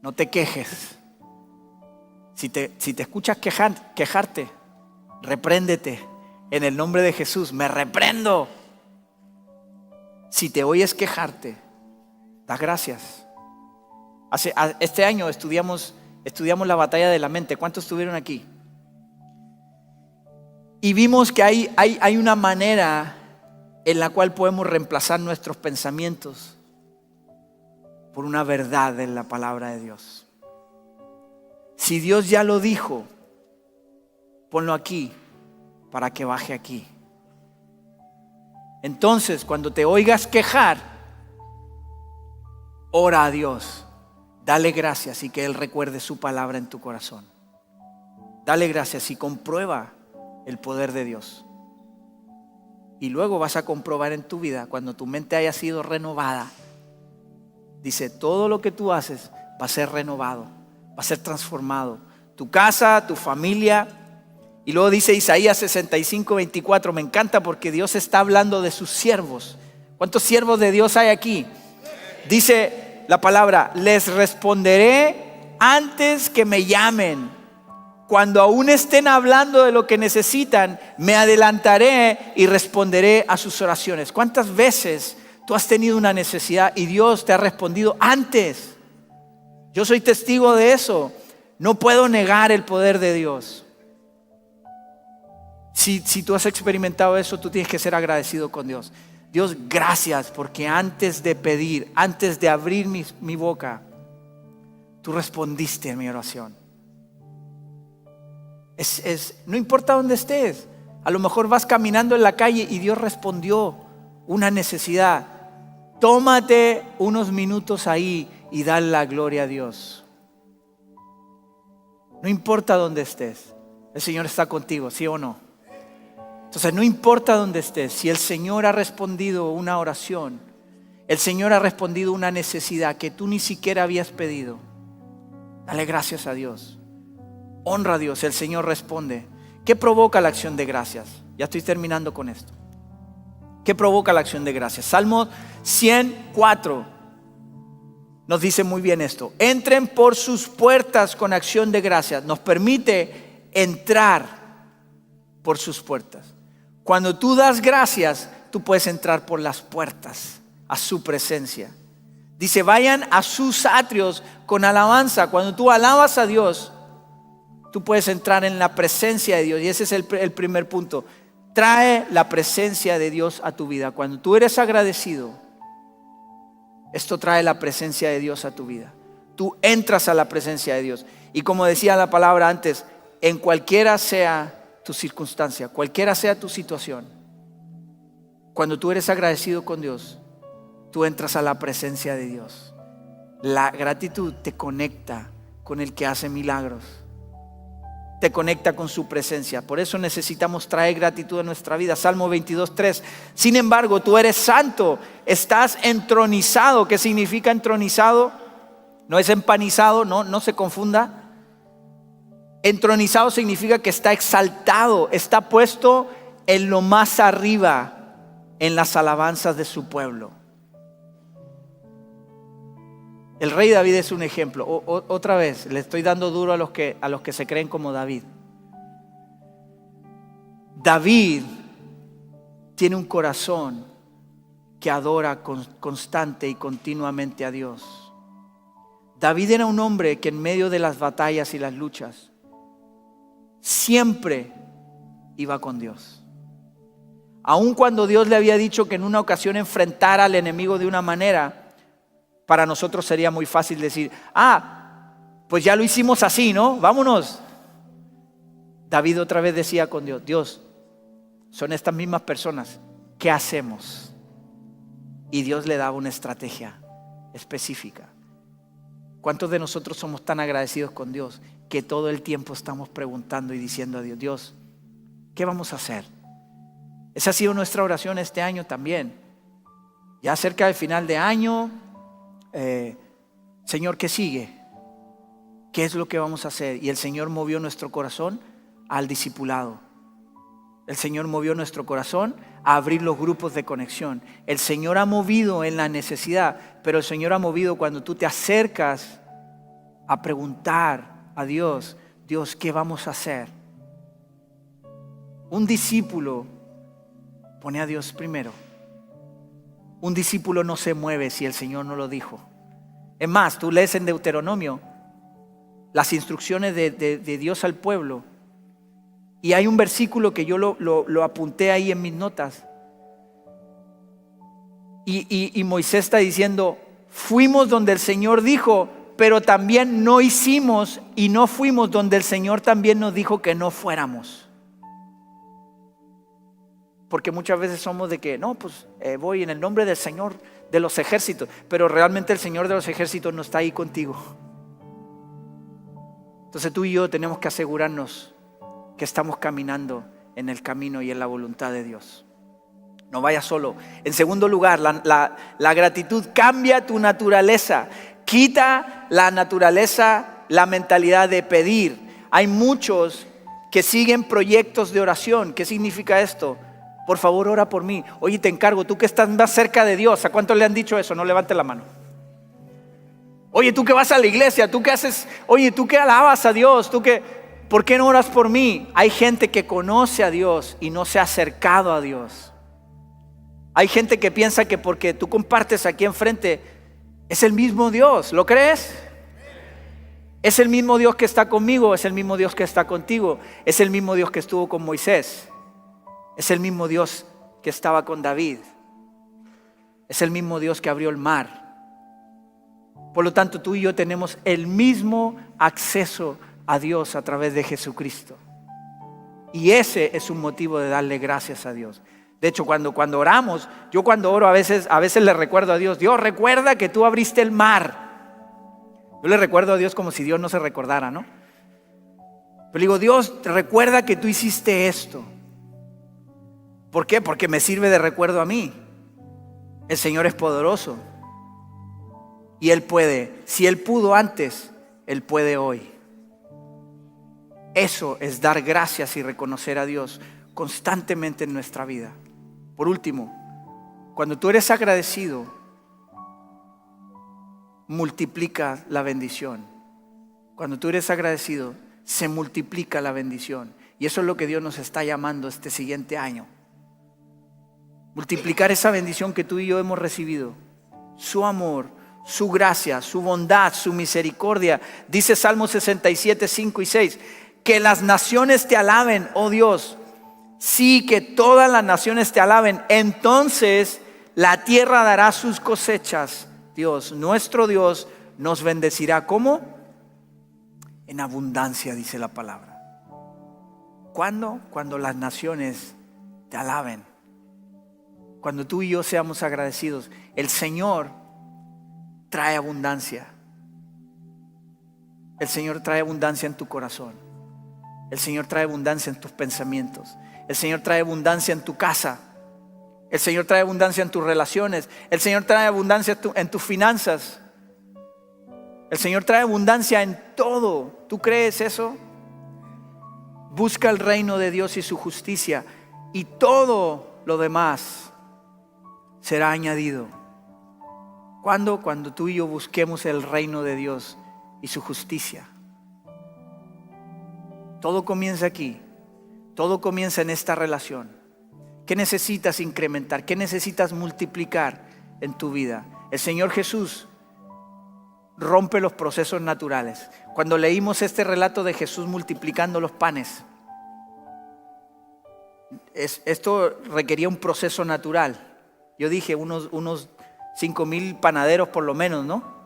No te quejes. Si te escuchas quejarte, repréndete. En el nombre de Jesús, me reprendo. Si te oyes quejarte, da gracias. Este año estudiamos la batalla de la mente. ¿Cuántos estuvieron aquí? Y vimos que hay una manera en la cual podemos reemplazar nuestros pensamientos por una verdad en la palabra de Dios. Si Dios ya lo dijo, ponlo aquí para que baje aquí. Entonces, cuando te oigas quejar, ora a Dios, dale gracias y que Él recuerde su palabra en tu corazón. Dale gracias y comprueba el poder de Dios. Y luego vas a comprobar en tu vida, cuando tu mente haya sido renovada, dice, todo lo que tú haces va a ser renovado, va a ser transformado. Tu casa, tu familia. Y luego dice Isaías 65:24, me encanta porque Dios está hablando de sus siervos. ¿Cuántos siervos de Dios hay aquí? Dice la palabra, les responderé antes que me llamen. Cuando aún estén hablando de lo que necesitan, me adelantaré y responderé a sus oraciones. ¿Cuántas veces tú has tenido una necesidad y Dios te ha respondido antes? Yo soy testigo de eso. No puedo negar el poder de Dios. Si tú has experimentado eso, tú tienes que ser agradecido con Dios. Dios, gracias, porque antes de pedir, antes de abrir mi boca, tú respondiste a mi oración. No importa dónde estés. A lo mejor vas caminando en la calle y Dios respondió una necesidad. Tómate unos minutos ahí y dale la gloria a Dios. No importa dónde estés, el Señor está contigo, ¿sí o no? Entonces no importa dónde estés, si el Señor ha respondido una oración, el Señor ha respondido una necesidad que tú ni siquiera habías pedido, dale gracias a Dios. Honra a Dios, el Señor responde. ¿Qué provoca la acción de gracias? Ya estoy terminando con esto. ¿Qué provoca la acción de gracias? Salmo 104 nos dice muy bien esto. Entren por sus puertas con acción de gracias. Nos permite entrar por sus puertas. Cuando tú das gracias, tú puedes entrar por las puertas a su presencia. Dice, vayan a sus atrios con alabanza. Cuando tú alabas a Dios, tú puedes entrar en la presencia de Dios. Y ese es el primer punto. Trae la presencia de Dios a tu vida. Cuando tú eres agradecido, esto trae la presencia de Dios a tu vida. Tú entras a la presencia de Dios. Y como decía la palabra antes, en cualquiera sea tu circunstancia, cualquiera sea tu situación, cuando tú eres agradecido con Dios, tú entras a la presencia de Dios. La gratitud te conecta con el que hace milagros. Te conecta con su presencia. Por eso necesitamos traer gratitud a nuestra vida. Salmo 22:3. Sin embargo, tú eres santo, estás entronizado. ¿Qué significa entronizado? No es empanizado, no se confunda. Entronizado significa que está exaltado, está puesto en lo más arriba en las alabanzas de su pueblo. El rey David es un ejemplo. Otra vez, le estoy dando duro a los que se creen como David. David tiene un corazón que adora constante y continuamente a Dios. David era un hombre que en medio de las batallas y las luchas siempre iba con Dios. Aun cuando Dios le había dicho que en una ocasión enfrentara al enemigo de una manera, para nosotros sería muy fácil decir, pues ya lo hicimos así, ¿no? Vámonos. David otra vez decía con Dios, Dios, son estas mismas personas, ¿qué hacemos? Y Dios le daba una estrategia específica. ¿Cuántos de nosotros somos tan agradecidos con Dios que todo el tiempo estamos preguntando y diciendo a Dios, Dios, ¿qué vamos a hacer? Esa ha sido nuestra oración este año también. Ya cerca del final de año, Señor, ¿qué sigue? ¿Qué es lo que vamos a hacer? Y el Señor movió nuestro corazón al discipulado. El Señor movió nuestro corazón a abrir los grupos de conexión. El Señor ha movido en la necesidad, pero el Señor ha movido cuando tú te acercas a preguntar a Dios, Dios, ¿qué vamos a hacer? Un discípulo pone a Dios primero. Un discípulo no se mueve si el Señor no lo dijo. Es más, tú lees en Deuteronomio las instrucciones de Dios al pueblo. Y hay un versículo que yo lo apunté ahí en mis notas. Y Moisés está diciendo, fuimos donde el Señor dijo, pero también no hicimos y no fuimos donde el Señor también nos dijo que no fuéramos. Porque muchas veces somos de que, voy en el nombre del Señor de los ejércitos, pero realmente el Señor de los ejércitos no está ahí contigo. Entonces tú y yo tenemos que asegurarnos que estamos caminando en el camino y en la voluntad de Dios. No vayas solo. En segundo lugar, la gratitud cambia tu naturaleza. Quita la naturaleza, la mentalidad de pedir. Hay muchos que siguen proyectos de oración. ¿Qué significa esto? Por favor, ora por mí. Oye, te encargo, tú que estás más cerca de Dios. ¿A cuántos le han dicho eso? No levante la mano. Oye, tú que vas a la iglesia, tú que haces, oye, tú que alabas a Dios, tú que... ¿Por qué no oras por mí? Hay gente que conoce a Dios y no se ha acercado a Dios. Hay gente que piensa que porque tú compartes aquí enfrente es el mismo Dios. ¿Lo crees? Es el mismo Dios que está conmigo, es el mismo Dios que está contigo, es el mismo Dios que estuvo con Moisés, es el mismo Dios que estaba con David, es el mismo Dios que abrió el mar. Por lo tanto, tú y yo tenemos el mismo acceso a Dios a través de Jesucristo. Y ese es un motivo de darle gracias a Dios. De hecho, cuando oramos, yo cuando oro a veces le recuerdo a Dios, Dios, recuerda que tú abriste el mar. Yo le recuerdo a Dios como si Dios no se recordara, ¿no? Pero digo, Dios, recuerda que tú hiciste esto. ¿Por qué? Porque me sirve de recuerdo a mí. El Señor es poderoso. Y Él puede. Si Él pudo antes, Él puede hoy. Eso es dar gracias y reconocer a Dios constantemente en nuestra vida. Por último, cuando tú eres agradecido, multiplica la bendición. Cuando tú eres agradecido, se multiplica la bendición. Y eso es lo que Dios nos está llamando este siguiente año. Multiplicar esa bendición que tú y yo hemos recibido. Su amor, su gracia, su bondad, su misericordia. Dice Salmo 67, 5 y 6. Que las naciones te alaben, oh Dios. Sí, que todas las naciones te alaben. Entonces la tierra dará sus cosechas. Dios, nuestro Dios, nos bendecirá. ¿Cómo? En abundancia, dice la palabra. ¿Cuándo? Cuando las naciones te alaben. Cuando tú y yo seamos agradecidos. El Señor trae abundancia. El Señor trae abundancia en tu corazón. El Señor trae abundancia en tus pensamientos. El Señor trae abundancia en tu casa. El Señor trae abundancia en tus relaciones. El Señor trae abundancia en tus finanzas. El Señor trae abundancia en todo. ¿Tú crees eso? Busca el reino de Dios y su justicia, y todo lo demás será añadido. ¿Cuándo? Cuando tú y yo busquemos el reino de Dios y su justicia. Todo comienza aquí. Todo comienza en esta relación. ¿Qué necesitas incrementar? ¿Qué necesitas multiplicar en tu vida? El Señor Jesús rompe los procesos naturales. Cuando leímos este relato de Jesús multiplicando los panes, esto requería un proceso natural. Yo dije unos 5,000 panaderos por lo menos, ¿no?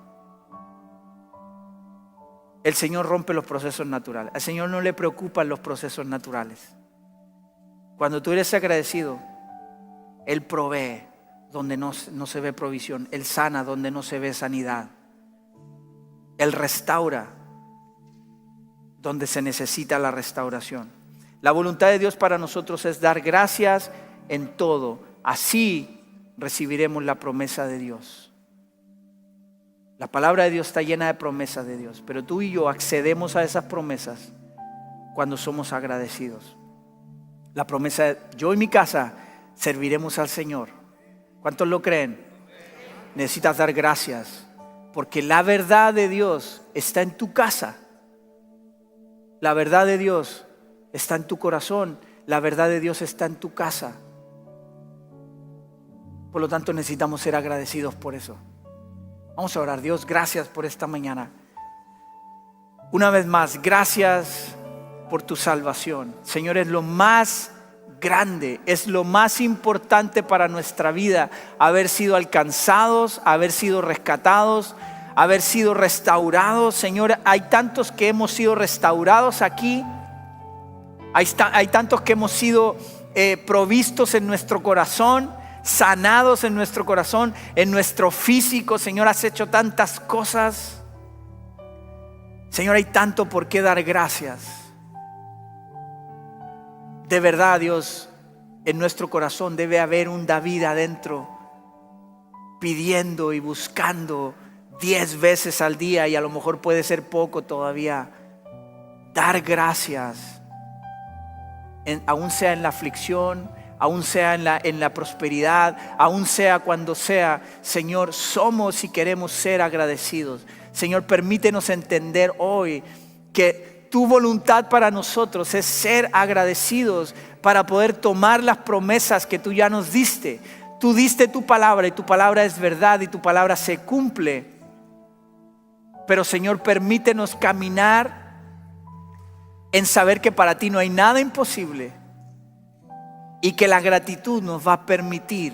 El Señor rompe los procesos naturales. Al Señor no le preocupan los procesos naturales. Cuando tú eres agradecido, Él provee donde no se ve provisión. Él sana donde no se ve sanidad. Él restaura donde se necesita la restauración. La voluntad de Dios para nosotros es dar gracias en todo. Así recibiremos la promesa de Dios. La palabra de Dios está llena de promesas de Dios, pero tú y yo accedemos a esas promesas cuando somos agradecidos. La promesa de yo y mi casa serviremos al Señor. ¿Cuántos lo creen? Necesitas dar gracias, porque la verdad de Dios está en tu casa. La verdad de Dios está en tu corazón. La verdad de Dios está en tu casa. Por lo tanto, necesitamos ser agradecidos por eso. Vamos a orar. Dios, gracias por esta mañana. Una vez más, gracias por tu salvación. Señor, es lo más grande, es lo más importante para nuestra vida, haber sido alcanzados, haber sido rescatados, haber sido restaurados. Señor, hay tantos que hemos sido restaurados aquí. Hay tantos que hemos sido provistos en nuestro corazón, sanados en nuestro corazón, en nuestro físico. Señor, has hecho tantas cosas. Señor, hay tanto por qué dar gracias. De verdad, Dios, en nuestro corazón debe haber un David adentro, pidiendo y buscando 10 veces al día, y a lo mejor puede ser poco todavía, dar gracias, aún sea en la aflicción, aún sea en la prosperidad, aún sea cuando sea. Señor, somos y queremos ser agradecidos. Señor, permítenos entender hoy que tu voluntad para nosotros es ser agradecidos para poder tomar las promesas que tú ya nos diste. Tú diste tu palabra y tu palabra es verdad y tu palabra se cumple. Pero Señor, permítenos caminar en saber que para ti no hay nada imposible y que la gratitud nos va a permitir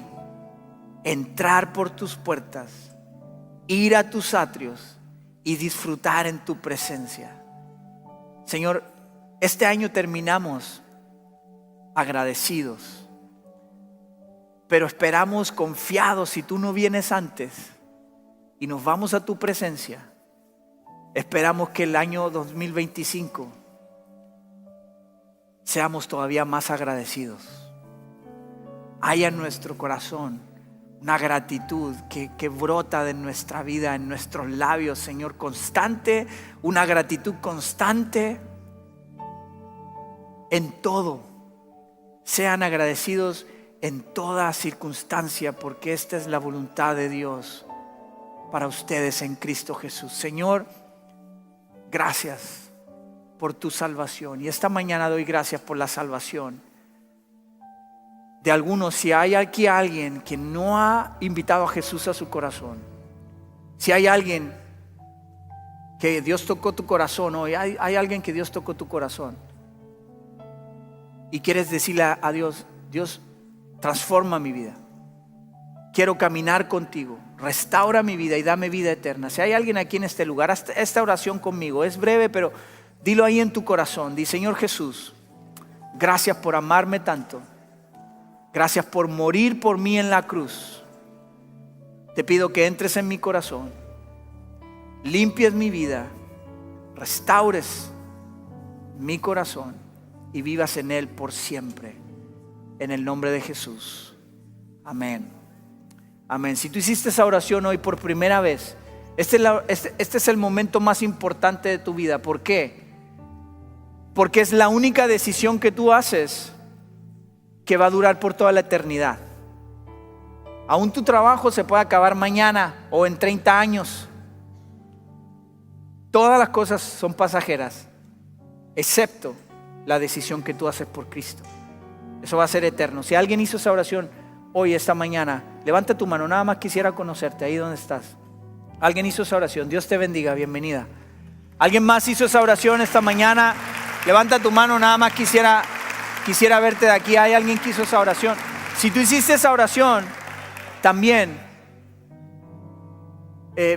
entrar por tus puertas, ir a tus atrios y disfrutar en tu presencia. Señor, este año terminamos agradecidos, pero esperamos confiados si tú no vienes antes y nos vamos a tu presencia. Esperamos que el año 2025 seamos todavía más agradecidos. Haya en nuestro corazón una gratitud que brota de nuestra vida, en nuestros labios, Señor, constante, una gratitud constante en todo. Sean agradecidos en toda circunstancia, porque esta es la voluntad de Dios para ustedes en Cristo Jesús. Señor, gracias por tu salvación. Y esta mañana doy gracias por la salvación de algunos. Si hay aquí alguien que no ha invitado a Jesús a su corazón, si hay alguien que Dios tocó tu corazón hoy, hay alguien que Dios tocó tu corazón y quieres decirle a Dios: Dios, transforma mi vida, quiero caminar contigo, restaura mi vida y dame vida eterna. Si hay alguien aquí en este lugar, haz esta oración conmigo. Es breve, pero dilo ahí en tu corazón. Di: Señor Jesús, gracias por amarme tanto. Gracias por morir por mí en la cruz. Te pido que entres en mi corazón, limpies mi vida, restaures mi corazón y vivas en él por siempre. En el nombre de Jesús. Amén. Amén. Si tú hiciste esa oración hoy por primera vez, este es el momento más importante de tu vida. ¿Por qué? Porque es la única decisión que tú haces que va a durar por toda la eternidad. Aún tu trabajo se puede acabar mañana o en 30 años. Todas las cosas son pasajeras, excepto la decisión que tú haces por Cristo. Eso va a ser eterno. Si alguien hizo esa oración hoy, esta mañana, levanta tu mano. Nada más quisiera conocerte ahí donde estás. Alguien hizo esa oración. Dios te bendiga, bienvenida. Alguien más hizo esa oración esta mañana. Levanta tu mano. Nada más quisiera verte de aquí. Hay alguien que hizo esa oración. Si tú hiciste esa oración también,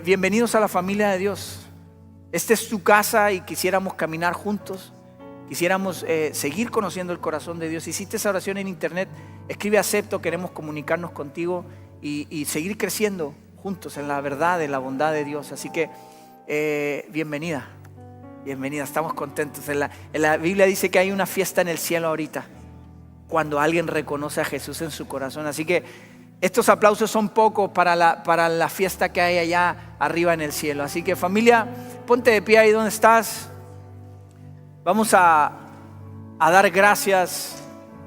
bienvenidos a la familia de Dios. Esta es tu casa y quisiéramos caminar juntos. Quisiéramos seguir conociendo el corazón de Dios. Si hiciste esa oración en internet, escribe acepto. Queremos comunicarnos contigo y seguir creciendo juntos en la verdad, en la bondad de Dios. Así que bienvenida. Bienvenida, estamos contentos. En la Biblia dice que hay una fiesta en el cielo ahorita, cuando alguien reconoce a Jesús en su corazón. Así que estos aplausos son pocos para la fiesta que hay allá arriba en el cielo. Así que familia, ponte de pie ahí donde estás. Vamos a dar gracias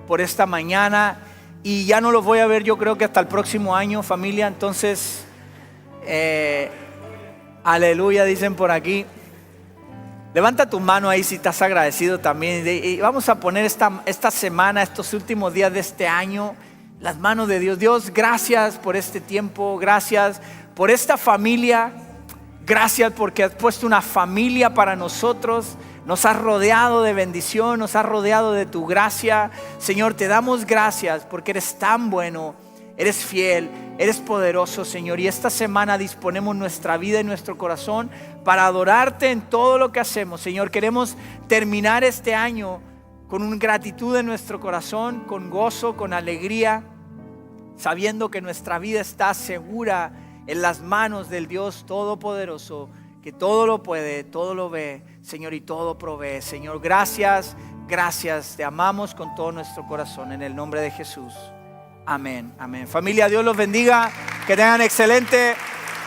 por esta mañana. Y ya no los voy a ver, yo creo que hasta el próximo año, familia. Entonces, aleluya, dicen por aquí. Levanta tu mano ahí si estás agradecido también. Y vamos a poner esta semana, estos últimos días de este año, las manos de Dios. Dios, gracias por este tiempo. Gracias por esta familia. Gracias porque has puesto una familia para nosotros. Nos has rodeado de bendición, nos has rodeado de tu gracia. Señor, te damos gracias porque eres tan bueno, eres fiel, eres poderoso, Señor. Y esta semana disponemos nuestra vida y nuestro corazón para adorarte en todo lo que hacemos. Señor, queremos terminar este año con una gratitud en nuestro corazón, con gozo, con alegría, sabiendo que nuestra vida está segura en las manos del Dios Todopoderoso, que todo lo puede, todo lo ve, Señor, y todo provee. Señor, gracias, gracias. Te amamos con todo nuestro corazón en el nombre de Jesús. Amén, amén. Familia, Dios los bendiga. Que tengan excelente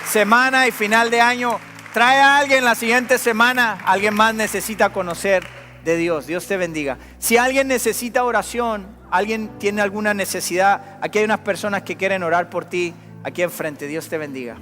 semana y final de año. Trae a alguien la siguiente semana. Alguien más necesita conocer de Dios. Dios te bendiga. Si alguien necesita oración, alguien tiene alguna necesidad, aquí hay unas personas que quieren orar por ti aquí enfrente. Dios te bendiga.